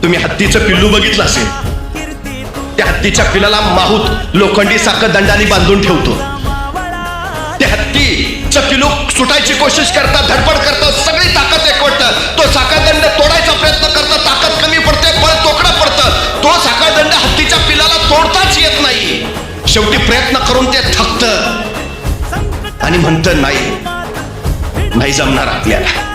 तुम्ही हत्तीचं पिल्लू बघितलं असेल. त्या हत्तीच्या पिल्लाला माहूत लोखंडी साखळदंडाने बांधून ठेवतो. ते हत्तीचं पिल्लू सुटायची कोशिश करतात, धडपड करतात, सगळी ताकद एकवटतं. तो साखळदंड तोडायचा प्रयत्न करतात, ताकद कमी पडते, बळ तोकडं पडतं. तो साखळदंड हत्तीच्या पिल्लाला तोडताच येत नाही. शेवटी प्रयत्न करून ते थकतं आणि म्हणतं नाही जमणार आपल्याला.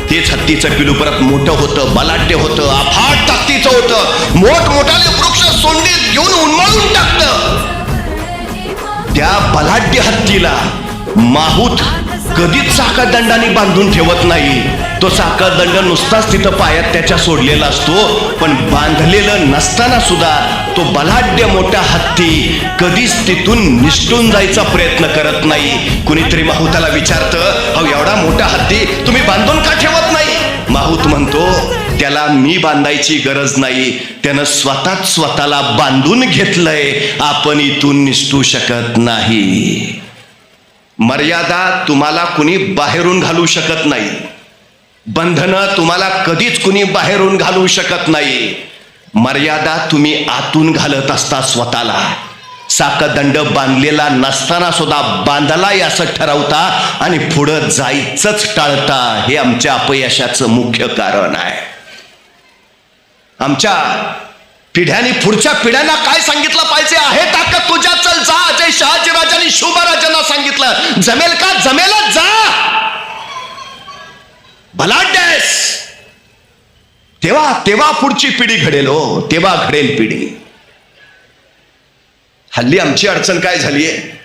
तेच हत्तीचं पिलू परत मोठं होतं, बलाढ्य होतं, अफाट ताकदीचं होतं, मोठमोठाले वृक्ष सोंडीत घेऊन उन्मळून टाकतं. त्या बलाढ्य हत्तीला माहूत कधीच साखळदंडाने बांधून ठेवत नाही. तो साखळदंड नुसताच तिथं पायात त्याच्या सोडलेला असतो, पण बांधलेलं नसताना सुद्धा तो बलाढ्य मोठा हत्ती कधीच तिथून निसटून जायचा प्रयत्न करत नाही. कुणीतरी माहूताला विचारतं, अहो एवढा मोठा हत्ती तुम्ही बांधून का ठेवत नाही? माहूत म्हणतो, त्याला मी बांधायची गरज नाही, त्यानं स्वतःला बांधून घेतलंय. आपण इथून निसटू शकत नाही. मर्यादा तुम्हाला कुणी बाहेरून घालू शकत नाही. बंधनं तुम्हाला कधीच कुणी बाहेरून घालू शकत नाही. मर्यादा तुम्ही आतून घालत असता स्वतःला. साखळदंड बांधलेला नसताना सुद्धा बांधलाय असं ठरवता आणि पुढं जायचंच टाळता. हे आमच्या अपयशाचं मुख्य कारण आहे. आमच्या पिढ्यांनी पुढच्या पिढ्यांना काय सांगितलं पाहिजे? आहे ताकद तुझ्या, चल जा. अजय शहाजीराजांनी शुभराजांना सांगितलं, जमेल का? जमेलच जा. बलाढ्यस. तेव्हा पुढची पिढी घडेल. हो, तेव्हा घडेल पिढी. हल्ली आमची अडचण काय झालीये?